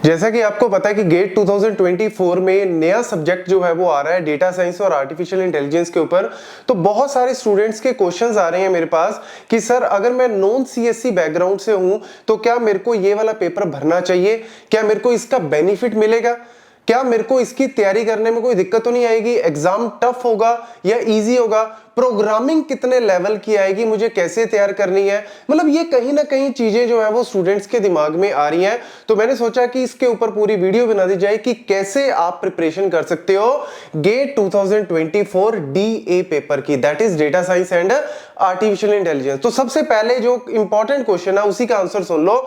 जैसा कि आपको पता है कि गेट 2024 में नया सब्जेक्ट जो है वो आ रहा है डेटा साइंस और आर्टिफिशियल इंटेलिजेंस के ऊपर। तो बहुत सारे स्टूडेंट्स के क्वेश्चंस आ रहे हैं मेरे पास कि सर अगर मैं नॉन सीएससी बैकग्राउंड से हूं तो क्या मेरे को ये वाला पेपर भरना चाहिए, क्या मेरे को इसका बेनिफिट मिलेगा, क्या मेरे को इसकी तैयारी करने में कोई दिक्कत तो नहीं आएगी, एग्जाम टफ होगा या इजी होगा, प्रोग्रामिंग कितने लेवल की आएगी, मुझे कैसे तैयार करनी है। मतलब ये कहीं ना कहीं चीजें जो है वो स्टूडेंट्स के दिमाग में आ रही हैं। तो मैंने सोचा कि इसके ऊपर पूरी वीडियो बना दी जाए कि कैसे आप प्रिपरेशन कर सकते हो गेट 2024 डीए पेपर की, that is data science and artificial intelligence. तो सबसे पहले जो इंपॉर्टेंट क्वेश्चन है उसी का आंसर सुन लो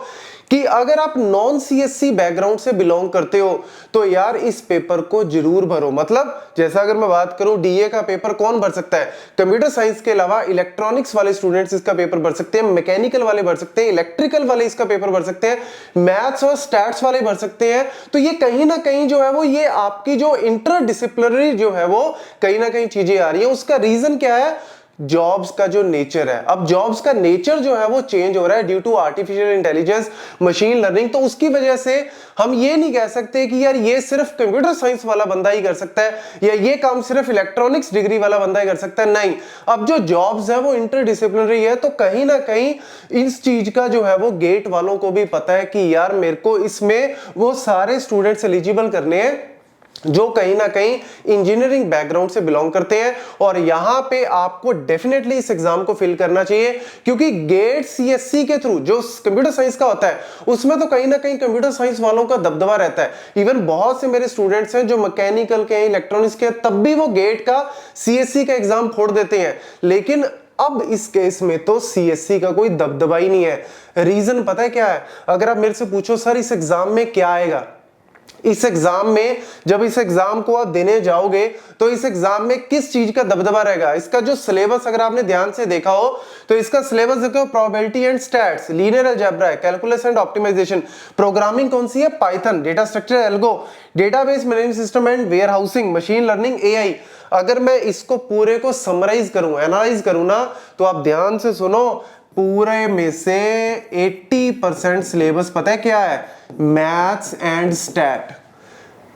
कि अगर आप नॉन सीएससी बैकग्राउंड से बिलोंग करते हो तो यार इस पेपर को जरूर भरो। मतलब जैसा अगर मैं बात करूं डीए का पेपर कौन भर सकता है, कंप्यूटर साइंस के अलावा इलेक्ट्रॉनिक्स वाले स्टूडेंट्स इसका पेपर भर सकते हैं, मैकेनिकल वाले भर सकते हैं, इलेक्ट्रिकल वाले इसका पेपर भर सकते हैं, मैथ्स और स्टैट्स वाले भर सकते हैं। तो ये कहीं ना कहीं जो है वो ये आपकी जो इंटरडिसिप्लिनरी जो है वो कहीं ना कहीं चीजें आ रही है। उसका रीजन क्या है, जॉब्स का जो नेचर है। अब जॉब्स का नेचर जो है वो चेंज हो रहा है due to artificial intelligence, machine learning. तो उसकी वजह से हम ये नहीं कह सकते कि यार ये सिर्फ कंप्यूटर साइंस वाला बंदा ही कर सकता है या ये काम सिर्फ इलेक्ट्रॉनिक्स डिग्री वाला बंदा ही कर सकता है। नहीं, अब जो जॉब्स है वो इंटरडिसिप्लिनरी है। तो कहीं ना कहीं इस चीज का जो है वो गेट वालों को भी पता है कि यार मेरे को इसमें वो सारे स्टूडेंट्स एलिजिबल करने हैं जो कहीं ना कहीं इंजीनियरिंग बैकग्राउंड से बिलोंग करते हैं। और यहां पे आपको डेफिनेटली इस एग्जाम को फिल करना चाहिए क्योंकि गेट सीएससी के थ्रू जो कंप्यूटर साइंस का होता है उसमें तो कहीं ना कहीं कंप्यूटर साइंस वालों का दबदबा रहता है। इवन बहुत से मेरे स्टूडेंट्स हैं जो मैकेनिकल के हैं, इलेक्ट्रॉनिक्स के हैं, तब भी वो गेट का सीएससी का एग्जाम फोड़ देते हैं। लेकिन अब इस केस में तो सीएससी का कोई दबदबा ही नहीं है। रीजन पता है क्या है, अगर आप मेरे से पूछो सर इस एग्जाम में क्या आएगा, इस एग्जाम में जब इस एग्जाम को आप देने जाओगे तो इस एग्जाम में किस चीज का दबदबा रहेगा, इसका जो सिलेबस अगर आपने ध्यान से देखा हो तो इसका सिलेबस देखो, probability and stats, linear algebra है, कैलकुलस एंड ऑप्टिमाइजेशन, प्रोग्रामिंग कौन सी है, Python, data structure algo, database management system and warehousing, machine learning, AI. अगर मैं इसको पूरे को समराइज करूं, एनालाइज करूं ना, तो आप ध्यान से सुनो, पूरे में से 80% सिलेबस पता है क्या है, मैथ्स एंड स्टैट।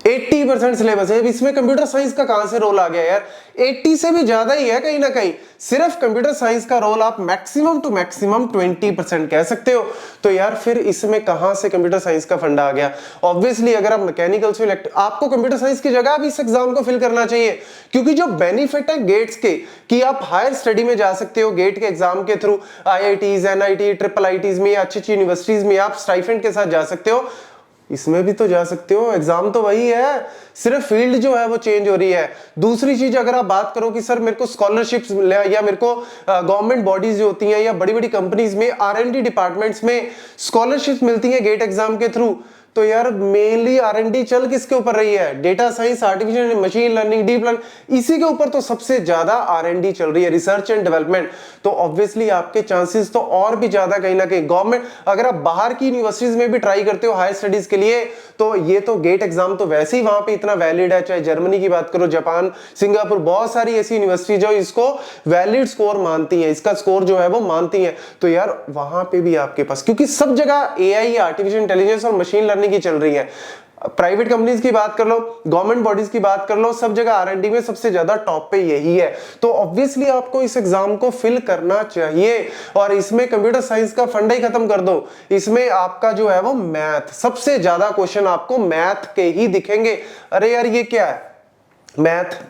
80% सिलेबस है। इसमें कंप्यूटर साइंस का कहां से रोल आ गया यार, 80 से भी ज्यादा ही है कहीं ना कहीं। सिर्फ कंप्यूटर साइंस का रोल आप मैक्सिमम टू मैक्सिमम 20% कह सकते हो। तो यार फिर इसमें कहां से कंप्यूटर साइंस का फंडा आ गया। ऑब्वियसली अगर आप मैकेनिकल से आपको कंप्यूटर साइंस की जगह भी इस एग्जाम को फिल करना चाहिए क्योंकि जो बेनिफिट है गेट्स के कि आप हायर स्टडी में जा सकते हो गेट के एग्जाम के through, IITs, NIT, triple ITs में, अच्छी अच्छी यूनिवर्सिटीज में आप स्टाइपेंड के साथ जा सकते हो। इसमें भी तो जा सकते हो, एग्जाम तो वही है, सिर्फ फील्ड जो है वो चेंज हो रही है। दूसरी चीज अगर आप बात करो कि सर मेरे को स्कॉलरशिप्स या मेरे को गवर्नमेंट बॉडीज जो होती हैं या बड़ी बड़ी कंपनीज में आरएनडी डिपार्टमेंट्स में स्कॉलरशिप मिलती है गेट एग्जाम के थ्रू, तो यार मेनली आरएनडी चल किसके ऊपर रही है, data science, artificial machine learning, deep learning, इसी के ऊपर तो सबसे ज्यादा आरएनडी चल रही है, रिसर्च एंड डेवलपमेंट। तो ऑब्वियसली आपके चांसेस तो और भी ज्यादा कहीं ना कहीं गवर्नमेंट, अगर आप बाहर की यूनिवर्सिटीज में भी ट्राई करते हो हायर स्टडीज के लिए तो ये तो गेट एग्जाम तो वैसे ही वहां पे इतना वैलिड है। चाहे जर्मनी की बात करो, जापान, सिंगापुर, बहुत सारी ऐसी यूनिवर्सिटी जो इसको वैलिड स्कोर मानती है, इसका स्कोर जो है वो मानती है। तो यार वहां पे भी आपके पास, क्योंकि सब जगह एआई, आर्टिफिशियल इंटेलिजेंस और मशीन लर्निंग की चल रही है। प्राइवेट कंपनीज की बात कर लो, गवर्नमेंट बॉडीज की बात कर लो, सब जगह आरएनडी में सबसे ज्यादा टॉप पे यही है। तो ऑब्वियसली आपको इस एग्जाम को फिल करना चाहिए और इसमें कंप्यूटर साइंस का फंडा ही खत्म कर दो। इसमें आपका जो है वो मैथ, सबसे ज्यादा क्वेश्चन आपको मैथ के ही दिखेंगे। अरे यार ये क्या है, मैथ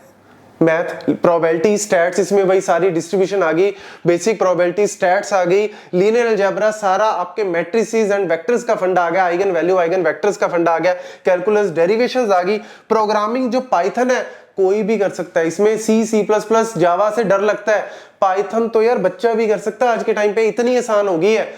प्रोबेबिलिटी स्टैट्स, इसमें वही सारी डिस्ट्रीब्यूशन आ गई, बेसिक प्रोबेबिलिटी स्टैट्स आ गई, लीनियर अलजेब्रा, सारा आपके मैट्रिसेस एंड वेक्टर्स का फंडा आ गया, आइगन वैल्यू, आइगन वेक्टर्स का फंडा आ गया, कैलकुलस, डेरिवेशंस आ गई, प्रोग्रामिंग जो पाइथन है कोई भी कर सकता है। इसमें सी प्लस प्लस, जावा से डर लगता है, पाइथन तो यार बच्चा भी कर सकता है आज के टाइम पे, इतनी आसान हो गई है।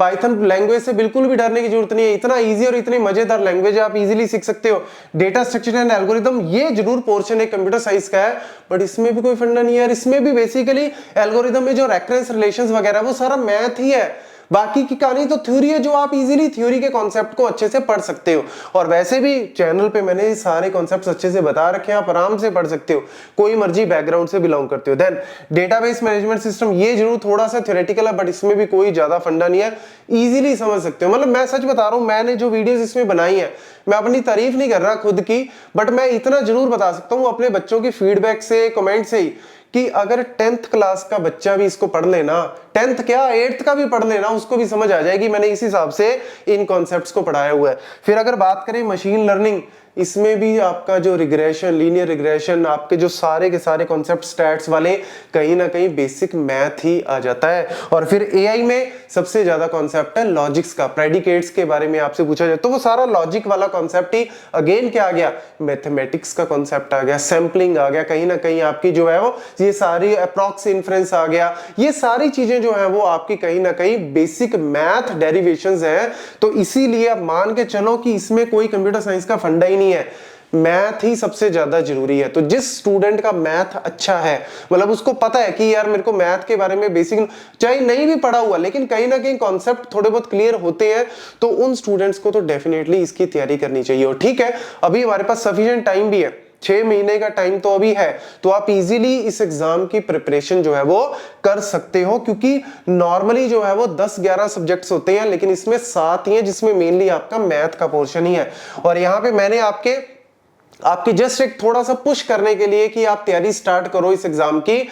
पाइथन लैंग्वेज से बिल्कुल भी डरने की जरूरत नहीं है, इतना इजी और इतनी मजेदार लैंग्वेज है, आप इजीली सीख सकते हो। डेटा स्ट्रक्चर एंड एल्गोरिथम, ये जरूर पोर्शन है कंप्यूटर साइंस का है बट इसमें भी कोई फंडा नहीं है यार। इसमें भी बेसिकली एल्गोरिथम में जो रेफरेंस रिलेशंस वगैरह वो सारा मैथ ही है। बाकी की कहानी तो थ्योरी है, जो आप इजीली थ्योरी के कॉन्सेप्ट को अच्छे से पढ़ सकते हो। और वैसे भी चैनल पे मैंने सारे कॉन्सेप्ट्स अच्छे से बता रखे हैं, आप आराम से पढ़ सकते हो, कोई मर्जी बैकग्राउंड से बिलोंग करते हो। देन डेटाबेस मैनेजमेंट सिस्टम, ये जरूर थोड़ा सा थ्योरेटिकल है, बट इसमें भी कोई ज्यादा फंडा नहीं है, इजीली समझ सकते हो। मतलब मैं सच बता रहा हूं, मैंने जो वीडियोस इसमें बनाई है, मैं अपनी तारीफ नहीं कर रहा खुद की, बट मैं इतना जरूर बता सकता हूं अपने बच्चों की फीडबैक से, कमेंट से ही, कि अगर 10th क्लास का बच्चा भी इसको पढ़ लेना, 10th क्या 8th का भी पढ़ लेना, उसको भी समझ आ जाएगी। मैंने इस हिसाब से इन कॉन्सेप्ट्स को पढ़ाया हुआ है। फिर अगर बात करें मशीन लर्निंग, इसमें भी आपका जो रिग्रेशन, लीनियर रिग्रेशन, आपके जो सारे के सारे कॉन्सेप्ट स्टैट्स वाले, कहीं ना कहीं बेसिक मैथ ही आ जाता है। और फिर एआई में सबसे ज्यादा कॉन्सेप्ट है लॉजिक्स का, प्रेडिकेट्स के बारे में आपसे पूछा जाए तो वो सारा लॉजिक वाला कॉन्सेप्ट ही अगेन क्या आ गया, मैथमेटिक्स का कॉन्सेप्ट आ गया, सैंपलिंग आ गया, कहीं ना कहीं आपकी जो है वो ये सारी अप्रॉक्स इन्फ्रेंस आ गया। ये सारी चीजें जो है वो आपकी कहीं ना कहीं बेसिक मैथ डेरिवेशंस है। तो इसीलिए आप मान के चलो कि इसमें कोई कंप्यूटर साइंस का फंडा ही नहीं है, मैथ ही सबसे ज्यादा जरूरी है। तो जिस स्टूडेंट का मैथ अच्छा है, मतलब उसको पता है कि यार मेरे को मैथ के बारे में बेसिक, चाहे नहीं भी पढ़ा हुआ, लेकिन कहीं ना कहीं कॉन्सेप्ट थोड़े बहुत क्लियर होते हैं, तो उन स्टूडेंट्स को तो डेफिनेटली इसकी तैयारी करनी चाहिए। और ठीक है, अभी हमारे पास सफिशिएंट टाइम भी है, 6 महीने का टाइम तो अभी है, तो आप इजीली इस एग्जाम की प्रिपरेशन जो है वो कर सकते हो, क्योंकि नॉर्मली जो है वो 10-11 सब्जेक्ट्स होते हैं, लेकिन इसमें 7 ही है, जिसमें मेनली आपका मैथ का पोर्शन ही है। और यहां पे मैंने आपके जस्ट एक थोड़ा सा पुश करने के लिए कि आप तैयारी स्टार्ट करो इस एग्जाम की,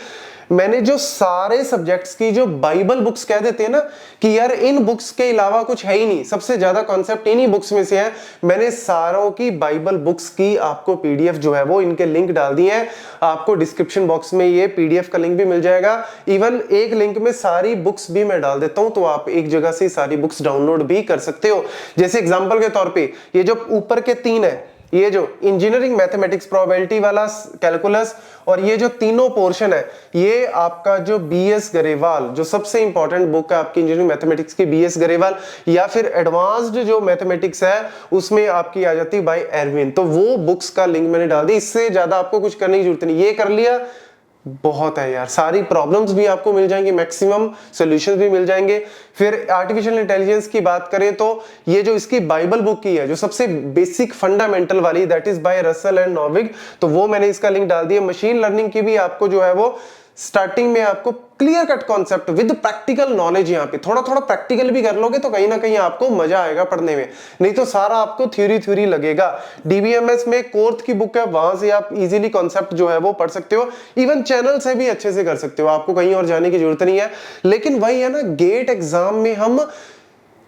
मैंने जो सारे सब्जेक्ट्स की जो बाइबल बुक्स कह देते हैं ना कि यार इन बुक्स के अलावा कुछ है ही नहीं, सबसे ज्यादा कॉन्सेप्ट इन्हीं बुक्स में से है, मैंने सारों की बाइबल बुक्स की आपको पीडीएफ जो है वो इनके लिंक डाल दिए हैं। आपको डिस्क्रिप्शन बॉक्स में ये पीडीएफ का लिंक भी मिल जाएगा, इवन एक लिंक में सारी बुक्स भी मैं डाल देता हूं, तो आप एक जगह से सारी बुक्स डाउनलोड भी कर सकते हो। जैसे एग्जाम्पल के तौर पर ये जो ऊपर के 3 है, ये जो इंजीनियरिंग मैथमेटिक्स प्रोबेबिलिटी वाला कैलकुलस, और ये जो तीनों पोर्शन है, ये आपका जो बीएस गरेवाल, जो सबसे इंपॉर्टेंट बुक है आपकी इंजीनियरिंग मैथमेटिक्स की, बीएस गरेवाल, या फिर एडवांस्ड जो मैथमेटिक्स है उसमें आपकी आ जाती है बाय एरविन, तो वो बुक्स का लिंक मैंने डाल दी। इससे ज्यादा आपको कुछ करने की जरूरत नहीं, ये कर लिया बहुत है यार, सारी प्रॉब्लम्स भी आपको मिल जाएंगी, मैक्सिमम सॉल्यूशंस भी मिल जाएंगे। फिर आर्टिफिशियल इंटेलिजेंस की बात करें तो ये जो इसकी बाइबल बुक की है, जो सबसे बेसिक फंडामेंटल वाली, that is by Russell and Norvig, तो वो मैंने इसका लिंक डाल दिया। मशीन लर्निंग की भी आपको जो है वो स्टार्टिंग में आपको clear cut concept with practical knowledge, यहाँ पे थोड़ा थोड़ा प्रैक्टिकल भी कर लोगे तो कहीं ना कहीं आपको मजा आएगा पढ़ने में, नहीं तो सारा आपको थ्योरी लगेगा। डीबीएमएस में कोर्थ की बुक है, वहां से आप इजीली कॉन्सेप्ट जो है वो पढ़ सकते हो, इवन चैनल से भी अच्छे से कर सकते हो, आपको कहीं और जाने की जरूरत नहीं है। लेकिन वही है ना, गेट एग्जाम में हम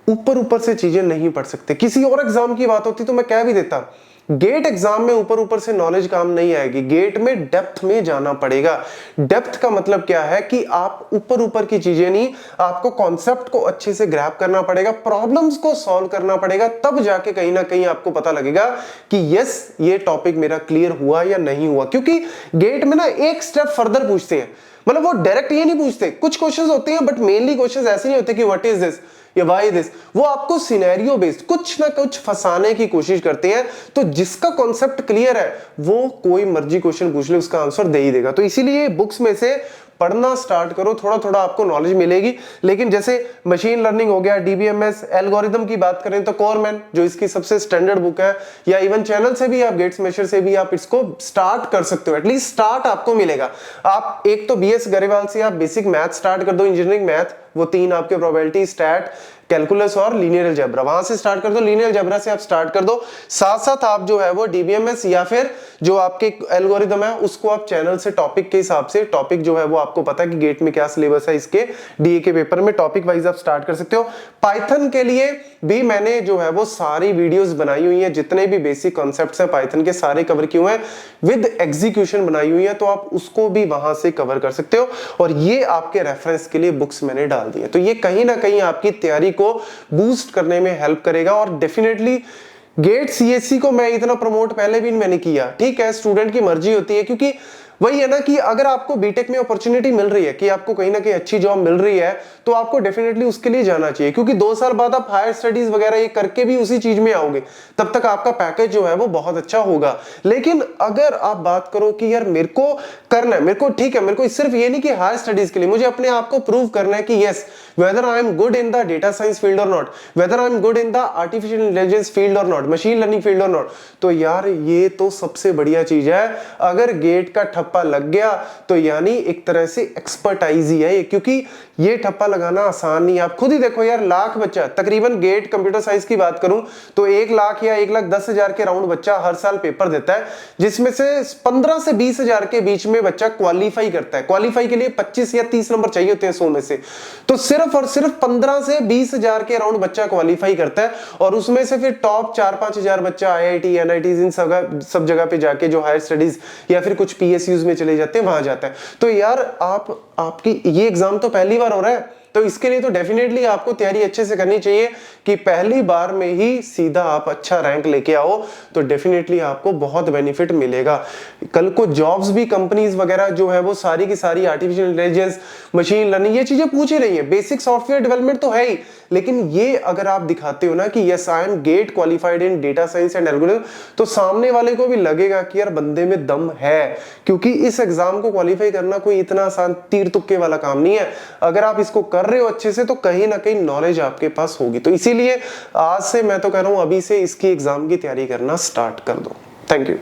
ऊपर से चीजें नहीं पढ़ सकते। किसी और एग्जाम की बात होती तो मैं कह भी देता, गेट एग्जाम में ऊपर से नॉलेज काम नहीं आएगी, गेट में डेप्थ में जाना पड़ेगा। डेप्थ का मतलब क्या है कि आप ऊपर की चीजें नहीं, आपको कॉन्सेप्ट को अच्छे से ग्रैब करना पड़ेगा, प्रॉब्लम्स को सॉल्व करना पड़ेगा, तब जाके कहीं ना कहीं आपको पता लगेगा कि यस ये टॉपिक मेरा क्लियर हुआ या नहीं हुआ। क्योंकि गेट में ना एक स्टेप फर्दर पूछते हैं, मतलब वो डायरेक्ट ये नहीं पूछते, कुछ क्वेश्चंस होते हैं बट मेनली क्वेश्चंस ऐसे नहीं होते कि व्हाट इज दिस या व्हाई दिस, वो आपको सिनेरियो बेस्ड कुछ ना कुछ फंसाने की कोशिश करते हैं। तो जिसका कॉन्सेप्ट क्लियर है वो कोई मर्जी क्वेश्चन पूछ ले उसका आंसर दे ही देगा। तो इसीलिए बुक्स में से पढ़ना स्टार्ट करो, थोड़ा थोड़ा आपको नॉलेज मिलेगी। लेकिन जैसे मशीन लर्निंग हो गया, डीबीएमएस, एल्गोरिथम की बात करें तो कोरमैन जो इसकी सबसे स्टैंडर्ड बुक है, या इवन चैनल से भी आप गेट स्मैशर से भी आप इसको स्टार्ट कर सकते हो, एटलीस्ट स्टार्ट आपको मिलेगा। आप एक तो बीएस गरेवाल से आप बेसिक मैथ स्टार्ट कर दो, इंजीनियरिंग मैथ, वो 3 आपके प्रोबेबिलिटी, स्टैट, कैलकुलस और लीनियर अलजेब्रा, वहां से स्टार्ट कर दो, लीनियर अलजेब्रा से आप स्टार्ट कर दो। साथ साथ आप जो है वो डीबीएमएस या फिर जो आपके एल्गोरिथम है उसको आप चैनल से टॉपिक के हिसाब से, टॉपिक जो है वो आपको पता है कि गेट में क्या सिलेबस है इसके डीए के पेपर में, टॉपिक वाइज आप स्टार्ट कर सकते हो। पाइथन के लिए भी मैंने जो है वो सारी वीडियोस बनाई हुई है, जितने भी बेसिक कॉन्सेप्ट्स हैं पाइथन के सारे कवर किए हुए हैं, विद एग्जीक्यूशन बनाई हुई है, तो आप उसको भी वहां से कवर कर सकते हो। और ये आपके रेफरेंस के लिए बुक्स मैंने डाल दी है, तो ये कहीं ना कहीं आपकी तैयारी को बूस्ट करने में हेल्प करेगा। और डेफिनेटली गेट सीएससी को मैं इतना प्रमोट पहले भी मैंने किया, ठीक है स्टूडेंट की मर्जी होती है, क्योंकि वही है ना कि अगर आपको बीटेक में अपॉर्चुनिटी मिल रही है कि आपको कहीं ना कहीं अच्छी जॉब मिल रही है तो आपको डेफिनेटली उसके लिए जाना चाहिए, क्योंकि 2 साल बाद आप हायर स्टडीज वगैरह ये करके भी उसी चीज में आओगे, तब तक आपका पैकेज जो है वो बहुत अच्छा होगा। लेकिन अगर आप बात करो कि यार मेरे को करना है, मेरे को ठीक है, मेरे को सिर्फ ये नहीं कि हायर स्टडीज के लिए, मुझे अपने आप को प्रूव करना है कि yes whether I am good in the data science field or not, whether I am good in the artificial intelligence field or not, machine learning field or not, तो यार ये तो सबसे बढ़िया चीज है। अगर गेट का ठप्पा लग गया तो यानी एक तरह से एक्सपर्टाइज ही है, क्योंकि ये ठप्पा लगाना आसान नहीं है। आप खुद ही देखो यार, लाख बच्चा तकरीबन, गेट कंप्यूटर साइंस की बात करूं तो 1 लाख या 1,10,000 के राउंड बच्चा हर साल पेपर देता है, जिसमें से 15 से 20,000 के बीच में बच्चा क्वालिफाई करता है। क्वालिफाई के लिए 25 या 30 नंबर चाहिए होते हैं 100 में से, तो सिर्फ और सिर्फ 15 से 20,000 के राउंड बच्चा क्वालिफाई करता है, और उसमें से फिर टॉप 4-5 हजार बच्चा आईआईटी एनआईटी इन सब जगह पे जाके जो हायर स्टडीज या फिर कुछ पीएसयूज में चले जाते हैं वहां जाता है। तो यार आपकी ये एग्जाम तो पहली बार हो रहा है, तो इसके लिए तो डेफिनेटली आपको तैयारी अच्छे से करनी चाहिए कि पहली बार में ही सीधा आप अच्छा रैंक लेके आओ, तो डेफिनेटली आपको बहुत बेनिफिट मिलेगा। कल को जॉब्स भी कंपनीज वगैरह जो है वो सारी की सारी आर्टिफिशियल इंटेलिजेंस, मशीन लर्निंग ये चीजें पूछ ही रही है। बेसिक सॉफ्टवेयर डेवलपमेंट तो है ही, लेकिन ये अगर आप दिखाते हो ना कि yes I am GATE qualified in data science and algorithm, तो सामने वाले को भी लगेगा कि यार बंदे में दम है, क्योंकि इस एग्जाम को क्वालिफाई करना कोई इतना आसान तीर तुक्के वाला काम नहीं है। अगर आप इसको कर रहे हो अच्छे से तो कहीं ना कहीं नॉलेज आपके पास होगी। तो इसीलिए आज से मैं तो कह रहा हूं अभी से इसकी एग्जाम की तैयारी करना स्टार्ट कर दो। Thank you.